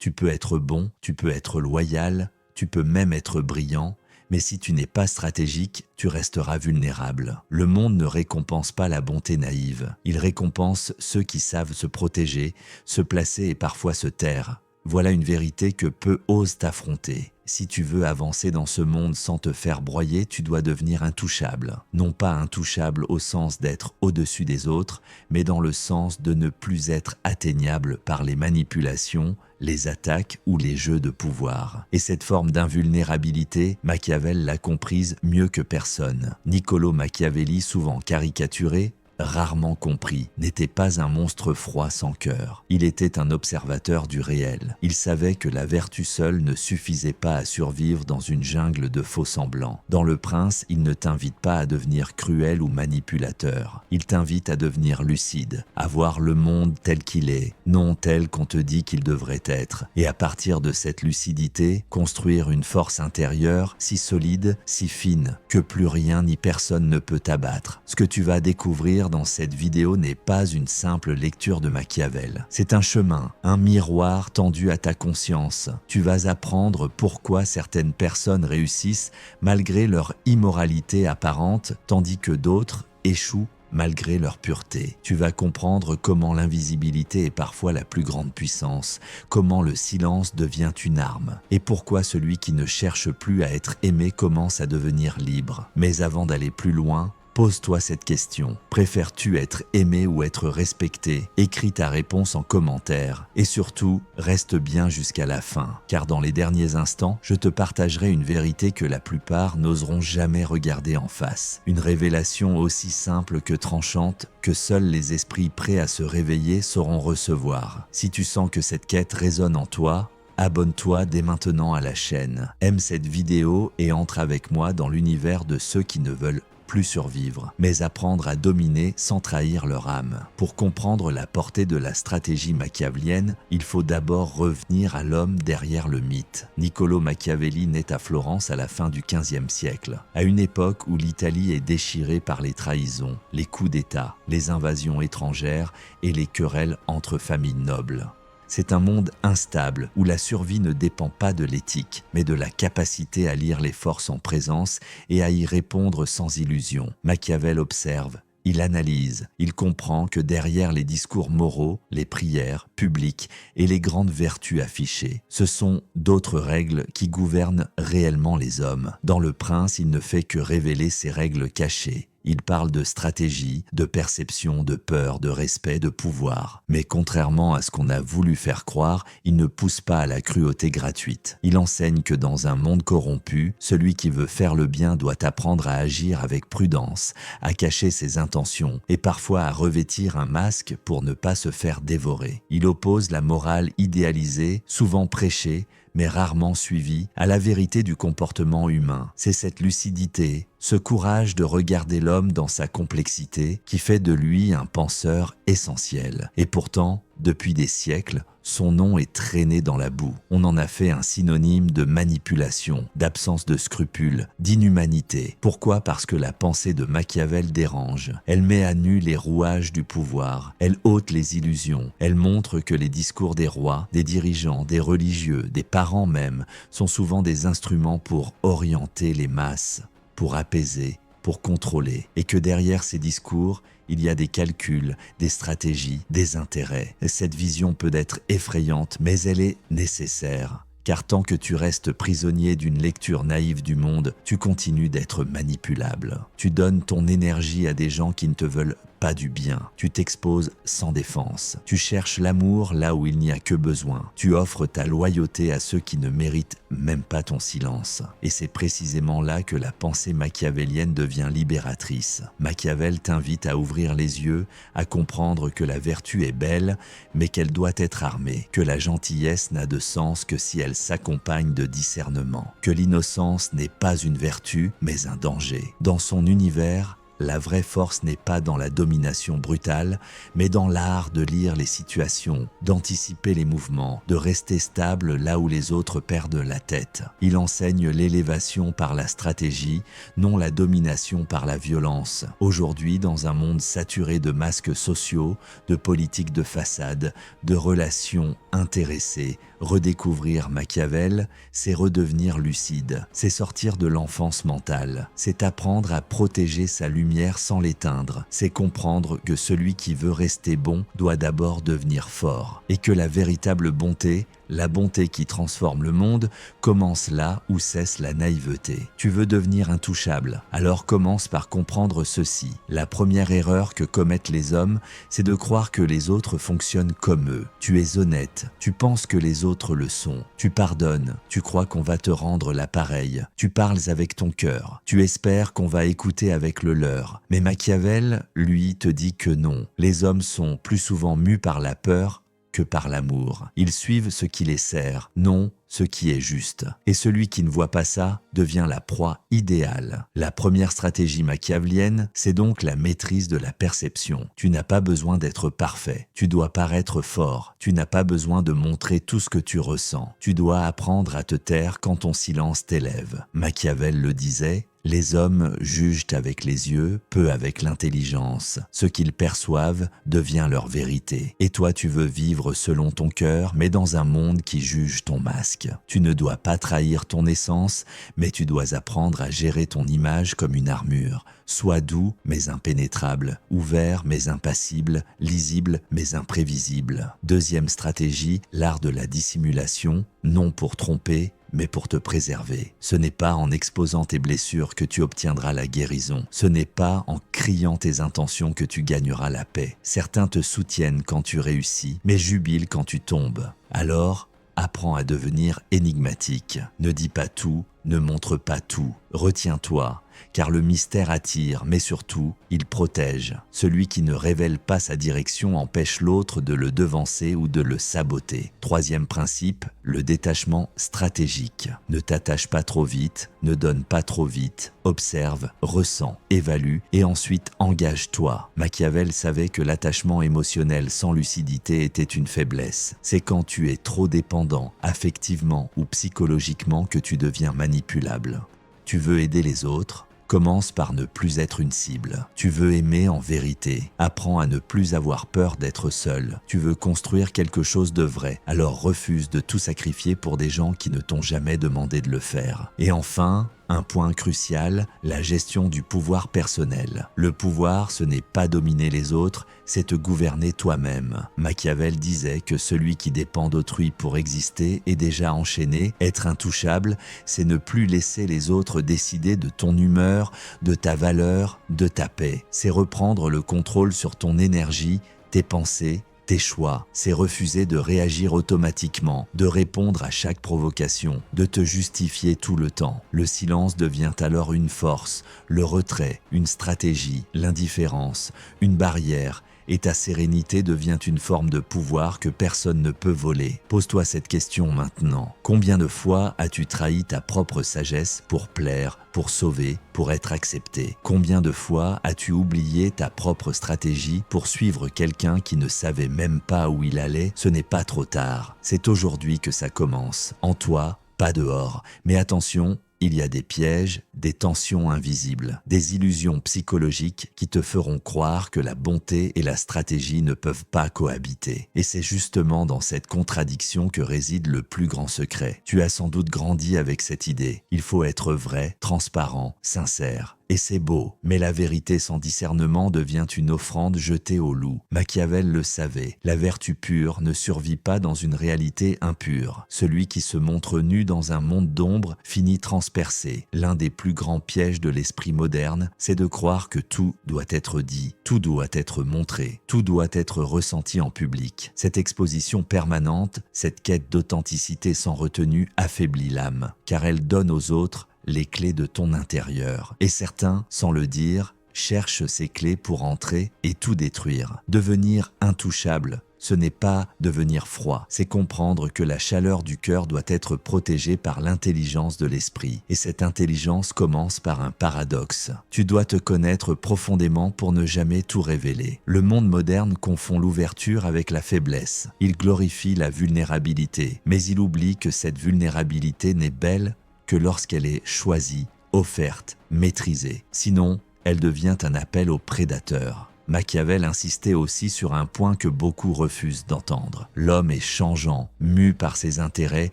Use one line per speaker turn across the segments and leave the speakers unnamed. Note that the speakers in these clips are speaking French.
Tu peux être bon, tu peux être loyal, tu peux même être brillant, mais si tu n'es pas stratégique, tu resteras vulnérable. Le monde ne récompense pas la bonté naïve. Il récompense ceux qui savent se protéger, se placer et parfois se taire. Voilà une vérité que peu osent affronter. Si tu veux avancer dans ce monde sans te faire broyer, tu dois devenir intouchable. Non pas intouchable au sens d'être au-dessus des autres, mais dans le sens de ne plus être atteignable par les manipulations, les attaques ou les jeux de pouvoir. Et cette forme d'invulnérabilité, Machiavel l'a comprise mieux que personne. Niccolò Machiavelli, souvent caricaturé, rarement compris, n'était pas un monstre froid sans cœur. Il était un observateur du réel. Il savait que la vertu seule ne suffisait pas à survivre dans une jungle de faux-semblants. Dans Le Prince, il ne t'invite pas à devenir cruel ou manipulateur. Il t'invite à devenir lucide, à voir le monde tel qu'il est, non tel qu'on te dit qu'il devrait être. Et à partir de cette lucidité, construire une force intérieure si solide, si fine, que plus rien ni personne ne peut t'abattre. Ce que tu vas découvrir dans cette vidéo n'est pas une simple lecture de Machiavel. C'est un chemin, un miroir tendu à ta conscience. Tu vas apprendre pourquoi certaines personnes réussissent malgré leur immoralité apparente, tandis que d'autres échouent malgré leur pureté. Tu vas comprendre comment l'invisibilité est parfois la plus grande puissance, comment le silence devient une arme, et pourquoi celui qui ne cherche plus à être aimé commence à devenir libre. Mais avant d'aller plus loin, pose-toi cette question. Préfères-tu être aimé ou être respecté? Écris ta réponse en commentaire. Et surtout, reste bien jusqu'à la fin. Car dans les derniers instants, je te partagerai une vérité que la plupart n'oseront jamais regarder en face. Une révélation aussi simple que tranchante que seuls les esprits prêts à se réveiller sauront recevoir. Si tu sens que cette quête résonne en toi, abonne-toi dès maintenant à la chaîne. Aime cette vidéo et entre avec moi dans l'univers de ceux qui ne veulent plus survivre, mais apprendre à dominer sans trahir leur âme. Pour comprendre la portée de la stratégie machiavélienne, il faut d'abord revenir à l'homme derrière le mythe. Niccolò Machiavelli naît à Florence à la fin du XVe siècle, à une époque où l'Italie est déchirée par les trahisons, les coups d'État, les invasions étrangères et les querelles entre familles nobles. C'est un monde instable où la survie ne dépend pas de l'éthique, mais de la capacité à lire les forces en présence et à y répondre sans illusion. Machiavel observe, il analyse, il comprend que derrière les discours moraux, les prières publiques et les grandes vertus affichées, ce sont d'autres règles qui gouvernent réellement les hommes. Dans Le Prince, il ne fait que révéler ces règles cachées. Il parle de stratégie, de perception, de peur, de respect, de pouvoir. Mais contrairement à ce qu'on a voulu faire croire, il ne pousse pas à la cruauté gratuite. Il enseigne que dans un monde corrompu, celui qui veut faire le bien doit apprendre à agir avec prudence, à cacher ses intentions et parfois à revêtir un masque pour ne pas se faire dévorer. Il oppose la morale idéalisée, souvent prêchée, mais rarement suivie, à la vérité du comportement humain. C'est cette lucidité, ce courage de regarder l'homme dans sa complexité qui fait de lui un penseur essentiel. Et pourtant, depuis des siècles, son nom est traîné dans la boue. On en a fait un synonyme de manipulation, d'absence de scrupules, d'inhumanité. Pourquoi? Parce que la pensée de Machiavel dérange. Elle met à nu les rouages du pouvoir. Elle ôte les illusions. Elle montre que les discours des rois, des dirigeants, des religieux, des parents même, sont souvent des instruments pour orienter les masses, pour apaiser, pour contrôler, et que derrière ces discours, il y a des calculs, des stratégies, des intérêts. Cette vision peut être effrayante, mais elle est nécessaire. Car tant que tu restes prisonnier d'une lecture naïve du monde, tu continues d'être manipulable. Tu donnes ton énergie à des gens qui ne te veulent pas du bien. Tu t'exposes sans défense. Tu cherches l'amour là où il n'y a que besoin. Tu offres ta loyauté à ceux qui ne méritent même pas ton silence. Et c'est précisément là que la pensée machiavélienne devient libératrice. Machiavel t'invite à ouvrir les yeux, à comprendre que la vertu est belle, mais qu'elle doit être armée, que la gentillesse n'a de sens que si elle s'accompagne de discernement, que l'innocence n'est pas une vertu, mais un danger. Dans son univers, la vraie force n'est pas dans la domination brutale, mais dans l'art de lire les situations, d'anticiper les mouvements, de rester stable là où les autres perdent la tête. Il enseigne l'élévation par la stratégie, non la domination par la violence. Aujourd'hui, dans un monde saturé de masques sociaux, de politiques de façade, de relations intéressées, redécouvrir Machiavel, c'est redevenir lucide, c'est sortir de l'enfance mentale, c'est apprendre à protéger sa lumière sans l'éteindre, c'est comprendre que celui qui veut rester bon doit d'abord devenir fort, et que la véritable bonté, la bonté qui transforme le monde, commence là où cesse la naïveté. Tu veux devenir intouchable, alors commence par comprendre ceci. La première erreur que commettent les hommes, c'est de croire que les autres fonctionnent comme eux. Tu es honnête, tu penses que les autres le sont. Tu pardonnes, tu crois qu'on va te rendre l'appareil. Tu parles avec ton cœur, tu espères qu'on va écouter avec le leur. Mais Machiavel, lui, te dit que non. Les hommes sont plus souvent mus par la peur que par l'amour. Ils suivent ce qui les sert, non ce qui est juste. Et celui qui ne voit pas ça devient la proie idéale. La première stratégie machiavélienne, c'est donc la maîtrise de la perception. Tu n'as pas besoin d'être parfait. Tu dois paraître fort. Tu n'as pas besoin de montrer tout ce que tu ressens. Tu dois apprendre à te taire quand ton silence t'élève. Machiavel le disait, les hommes jugent avec les yeux, peu avec l'intelligence. Ce qu'ils perçoivent devient leur vérité. Et toi, tu veux vivre selon ton cœur, mais dans un monde qui juge ton masque. Tu ne dois pas trahir ton essence, mais tu dois apprendre à gérer ton image comme une armure. Sois doux, mais impénétrable, ouvert, mais impassible, lisible, mais imprévisible. Deuxième stratégie, l'art de la dissimulation, non pour tromper, mais pour te préserver. Ce n'est pas en exposant tes blessures que tu obtiendras la guérison. Ce n'est pas en criant tes intentions que tu gagneras la paix. Certains te soutiennent quand tu réussis, mais jubilent quand tu tombes. Alors, apprends à devenir énigmatique. Ne dis pas tout, ne montre pas tout. Retiens-toi, car le mystère attire, mais surtout, il protège. Celui qui ne révèle pas sa direction empêche l'autre de le devancer ou de le saboter. Troisième principe, le détachement stratégique. Ne t'attache pas trop vite, ne donne pas trop vite. Observe, ressens, évalue et ensuite engage-toi. Machiavel savait que l'attachement émotionnel sans lucidité était une faiblesse. C'est quand tu es trop dépendant, affectivement ou psychologiquement, que tu deviens manipulable. Tu veux aider les autres? Commence par ne plus être une cible. Tu veux aimer en vérité. Apprends à ne plus avoir peur d'être seul. Tu veux construire quelque chose de vrai. Alors refuse de tout sacrifier pour des gens qui ne t'ont jamais demandé de le faire. Et enfin, un point crucial, la gestion du pouvoir personnel. Le pouvoir, ce n'est pas dominer les autres, c'est te gouverner toi-même. Machiavel disait que celui qui dépend d'autrui pour exister est déjà enchaîné. Être intouchable, c'est ne plus laisser les autres décider de ton humeur, de ta valeur, de ta paix. C'est reprendre le contrôle sur ton énergie, tes pensées, tes choix, c'est refuser de réagir automatiquement, de répondre à chaque provocation, de te justifier tout le temps. Le silence devient alors une force, le retrait, une stratégie, l'indifférence, une barrière, et ta sérénité devient une forme de pouvoir que personne ne peut voler. Pose-toi cette question maintenant. Combien de fois as-tu trahi ta propre sagesse pour plaire, pour sauver, pour être accepté? Combien de fois as-tu oublié ta propre stratégie pour suivre quelqu'un qui ne savait même pas où il allait? Ce n'est pas trop tard. C'est aujourd'hui que ça commence. En toi, pas dehors. Mais attention, il y a des pièges, des tensions invisibles, des illusions psychologiques qui te feront croire que la bonté et la stratégie ne peuvent pas cohabiter. Et c'est justement dans cette contradiction que réside le plus grand secret. Tu as sans doute grandi avec cette idée. Il faut être vrai, transparent, sincère. Et c'est beau, mais la vérité sans discernement devient une offrande jetée au loup. Machiavel le savait, la vertu pure ne survit pas dans une réalité impure. Celui qui se montre nu dans un monde d'ombre finit transpercé. L'un des plus grands pièges de l'esprit moderne, c'est de croire que tout doit être dit, tout doit être montré, tout doit être ressenti en public. Cette exposition permanente, cette quête d'authenticité sans retenue affaiblit l'âme, car elle donne aux autres les clés de ton intérieur. Et certains, sans le dire, cherchent ces clés pour entrer et tout détruire. Devenir intouchable, ce n'est pas devenir froid, c'est comprendre que la chaleur du cœur doit être protégée par l'intelligence de l'esprit. Et cette intelligence commence par un paradoxe. Tu dois te connaître profondément pour ne jamais tout révéler. Le monde moderne confond l'ouverture avec la faiblesse. Il glorifie la vulnérabilité, mais il oublie que cette vulnérabilité n'est belle que lorsqu'elle est choisie, offerte, maîtrisée. Sinon, elle devient un appel au prédateur. Machiavel insistait aussi sur un point que beaucoup refusent d'entendre. L'homme est changeant, mu par ses intérêts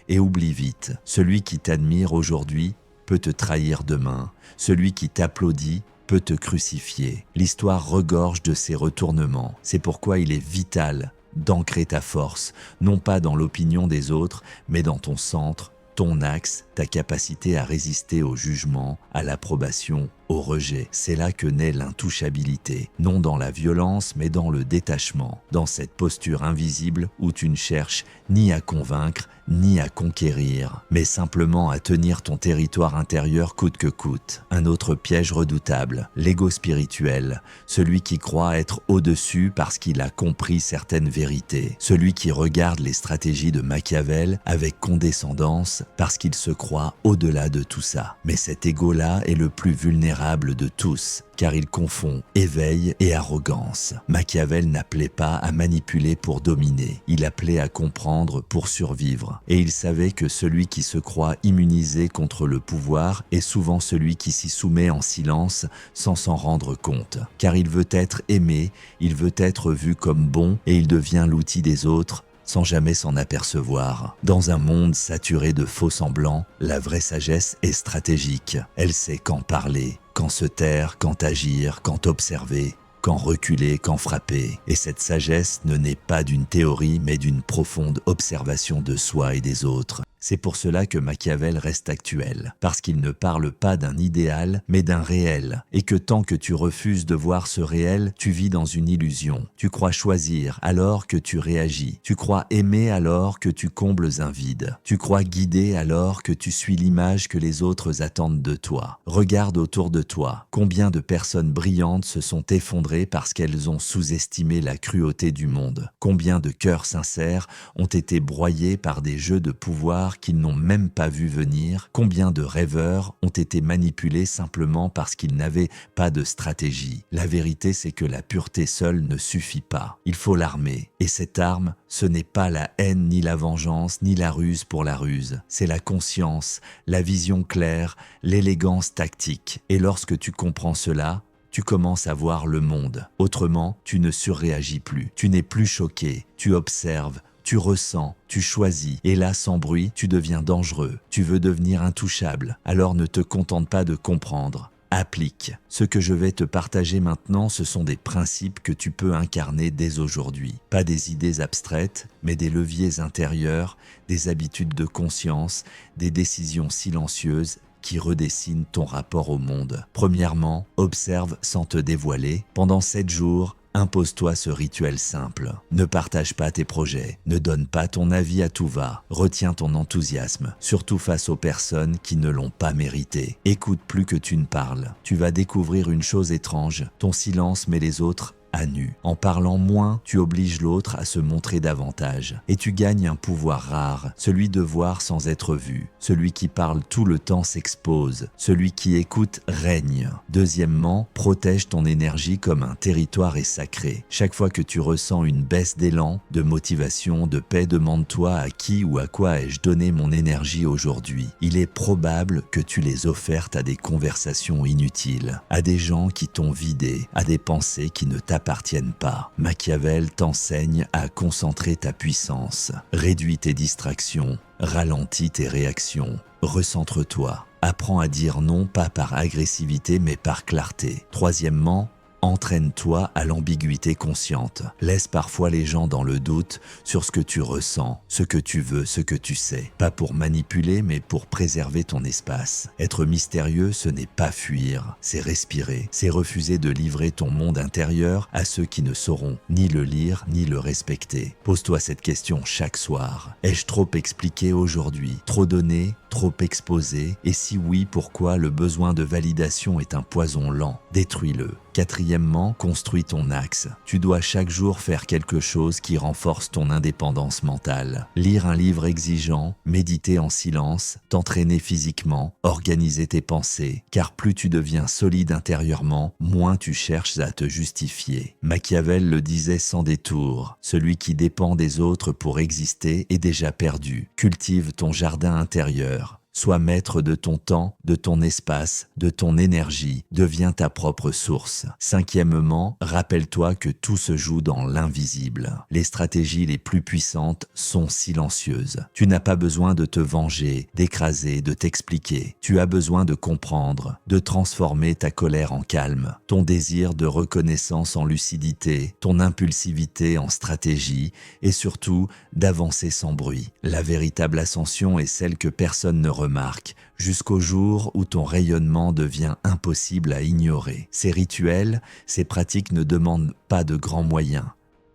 et oublie vite. Celui qui t'admire aujourd'hui peut te trahir demain. Celui qui t'applaudit peut te crucifier. L'histoire regorge de ces retournements. C'est pourquoi il est vital d'ancrer ta force, non pas dans l'opinion des autres, mais dans ton centre, ton axe, ta capacité à résister au jugement, à l'approbation, au rejet. C'est là que naît l'intouchabilité, non dans la violence, mais dans le détachement, dans cette posture invisible où tu ne cherches ni à convaincre, ni à conquérir, mais simplement à tenir ton territoire intérieur coûte que coûte. Un autre piège redoutable, l'ego spirituel, celui qui croit être au-dessus parce qu'il a compris certaines vérités, celui qui regarde les stratégies de Machiavel avec condescendance parce qu'il se croit au-delà de tout ça. Mais cet ego-là est le plus vulnérable de tous, car il confond éveil et arrogance. Machiavel n'appelait pas à manipuler pour dominer, il appelait à comprendre pour survivre. Et il savait que celui qui se croit immunisé contre le pouvoir est souvent celui qui s'y soumet en silence sans s'en rendre compte. Car il veut être aimé, il veut être vu comme bon et il devient l'outil des autres sans jamais s'en apercevoir. Dans un monde saturé de faux semblants, la vraie sagesse est stratégique. Elle sait quand parler, quand se taire, quand agir, quand observer, quand reculer, quand frapper. Et cette sagesse ne naît pas d'une théorie, mais d'une profonde observation de soi et des autres. C'est pour cela que Machiavel reste actuel, parce qu'il ne parle pas d'un idéal, mais d'un réel, et que tant que tu refuses de voir ce réel, tu vis dans une illusion. Tu crois choisir alors que tu réagis. Tu crois aimer alors que tu combles un vide. Tu crois guider alors que tu suis l'image que les autres attendent de toi. Regarde autour de toi. Combien de personnes brillantes se sont effondrées parce qu'elles ont sous-estimé la cruauté du monde? Combien de cœurs sincères ont été broyés par des jeux de pouvoir qu'ils n'ont même pas vu venir? Combien de rêveurs ont été manipulés simplement parce qu'ils n'avaient pas de stratégie? La vérité, c'est que la pureté seule ne suffit pas. Il faut l'armer. Et cette arme, ce n'est pas la haine, ni la vengeance, ni la ruse pour la ruse. C'est la conscience, la vision claire, l'élégance tactique. Et lorsque tu comprends cela, tu commences à voir le monde. Autrement, tu ne surréagis plus. Tu n'es plus choqué. Tu observes. Tu ressens, tu choisis, et là, sans bruit, tu deviens dangereux. Tu veux devenir intouchable, alors ne te contente pas de comprendre. Applique. Ce que je vais te partager maintenant, ce sont des principes que tu peux incarner dès aujourd'hui. Pas des idées abstraites, mais des leviers intérieurs, des habitudes de conscience, des décisions silencieuses qui redessinent ton rapport au monde. Premièrement, observe sans te dévoiler. Pendant 7 jours, impose-toi ce rituel simple. Ne partage pas tes projets, ne donne pas ton avis à tout va, retiens ton enthousiasme, surtout face aux personnes qui ne l'ont pas mérité. Écoute plus que tu ne parles. Tu vas découvrir une chose étrange, ton silence met les autres à nu. En parlant moins, tu obliges l'autre à se montrer davantage. Et tu gagnes un pouvoir rare, celui de voir sans être vu. Celui qui parle tout le temps s'expose. Celui qui écoute règne. Deuxièmement, protège ton énergie comme un territoire est sacré. Chaque fois que tu ressens une baisse d'élan, de motivation, de paix, demande-toi à qui ou à quoi ai-je donné mon énergie aujourd'hui. Il est probable que tu les offertes à des conversations inutiles, à des gens qui t'ont vidé, à des pensées qui ne t'appartiennent pas. Machiavel t'enseigne à concentrer ta puissance. Réduis tes distractions, ralentis tes réactions, recentre-toi. Apprends à dire non pas par agressivité mais par clarté. Troisièmement, entraîne-toi à l'ambiguïté consciente. Laisse parfois les gens dans le doute sur ce que tu ressens, ce que tu veux, ce que tu sais. Pas pour manipuler, mais pour préserver ton espace. Être mystérieux, ce n'est pas fuir, c'est respirer. C'est refuser de livrer ton monde intérieur à ceux qui ne sauront ni le lire, ni le respecter. Pose-toi cette question chaque soir. Ai-je trop expliqué aujourd'hui? Trop donné? trop exposé? Et si oui, pourquoi? Le besoin de validation est un poison lent. Détruis-le. Quatrièmement, construis ton axe. Tu dois chaque jour faire quelque chose qui renforce ton indépendance mentale. Lire un livre exigeant, méditer en silence, t'entraîner physiquement, organiser tes pensées. Car plus tu deviens solide intérieurement, moins tu cherches à te justifier. Machiavel le disait sans détour. Celui qui dépend des autres pour exister est déjà perdu. Cultive ton jardin intérieur. Sois maître de ton temps, de ton espace, de ton énergie. Deviens ta propre source. Cinquièmement, rappelle-toi que tout se joue dans l'invisible. Les stratégies les plus puissantes sont silencieuses. Tu n'as pas besoin de te venger, d'écraser, de t'expliquer. Tu as besoin de comprendre, de transformer ta colère en calme, ton désir de reconnaissance en lucidité, ton impulsivité en stratégie et surtout d'avancer sans bruit. La véritable ascension est celle que personne ne remarque, jusqu'au jour où ton rayonnement devient impossible à ignorer. Ces rituels, ces pratiques ne demandent pas de grands moyens.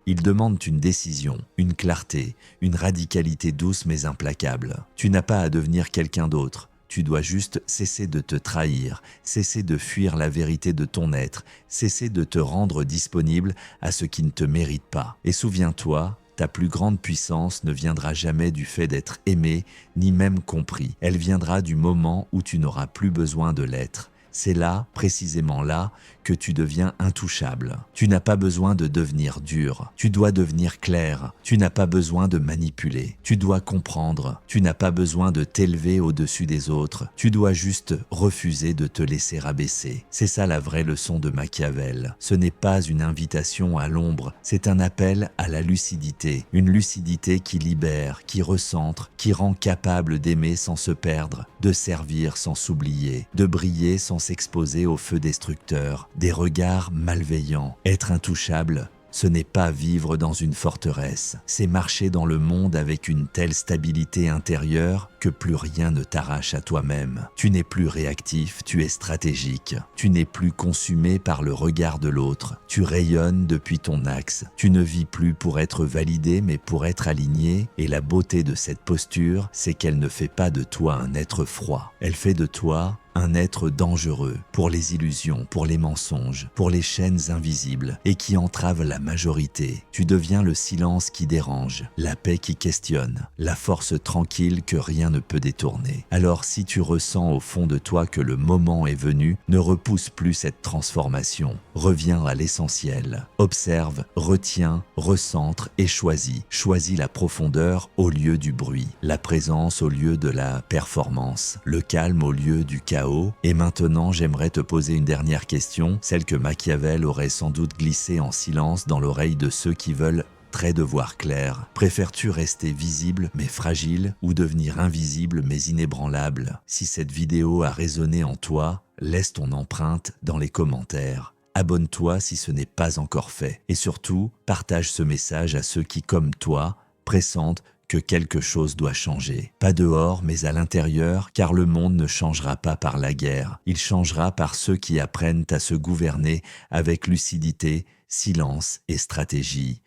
Ils demandent une décision, une clarté, une radicalité douce mais implacable. Tu n'as pas à devenir quelqu'un d'autre. Tu dois juste cesser de te trahir, cesser de fuir la vérité de ton être, cesser de te rendre disponible à ce qui ne te mérite pas. Et souviens-toi, ta plus grande puissance ne viendra jamais du fait d'être aimé, ni même compris. Elle viendra du moment où tu n'auras plus besoin de l'être. C'est là, précisément là, que tu deviens intouchable. Tu n'as pas besoin de devenir dur. Tu dois devenir clair. Tu n'as pas besoin de manipuler. Tu dois comprendre. Tu n'as pas besoin de t'élever au-dessus des autres. Tu dois juste refuser de te laisser rabaisser. C'est ça la vraie leçon de Machiavel. Ce n'est pas une invitation à l'ombre, c'est un appel à la lucidité. Une lucidité qui libère, qui recentre, qui rend capable d'aimer sans se perdre, de servir sans s'oublier, de briller sans s'exposer au feu destructeur, des regards malveillants. Être intouchable, ce n'est pas vivre dans une forteresse, c'est marcher dans le monde avec une telle stabilité intérieure que plus rien ne t'arrache à toi-même. Tu n'es plus réactif, tu es stratégique. Tu n'es plus consumé par le regard de l'autre. Tu rayonnes depuis ton axe. Tu ne vis plus pour être validé mais pour être aligné. Et la beauté de cette posture, c'est qu'elle ne fait pas de toi un être froid. Elle fait de toi un être dangereux pour les illusions, pour les mensonges, pour les chaînes invisibles et qui entravent la majorité. Tu deviens le silence qui dérange, la paix qui questionne, la force tranquille que rien ne peut détourner. Alors si tu ressens au fond de toi que le moment est venu, ne repousse plus cette transformation. Reviens à l'essentiel. Observe, retiens, recentre et choisis. Choisis la profondeur au lieu du bruit, la présence au lieu de la performance, le calme au lieu du chaos. Et maintenant, j'aimerais te poser une dernière question, celle que Machiavel aurait sans doute glissée en silence dans l'oreille de ceux qui veulent très de voir clair. Préfères-tu rester visible mais fragile ou devenir invisible mais inébranlable? Si cette vidéo a résonné en toi, laisse ton empreinte dans les commentaires. Abonne-toi si ce n'est pas encore fait. Et surtout, partage ce message à ceux qui, comme toi, pressentent que quelque chose doit changer. Pas dehors, mais à l'intérieur, car le monde ne changera pas par la guerre. Il changera par ceux qui apprennent à se gouverner avec lucidité, silence et stratégie.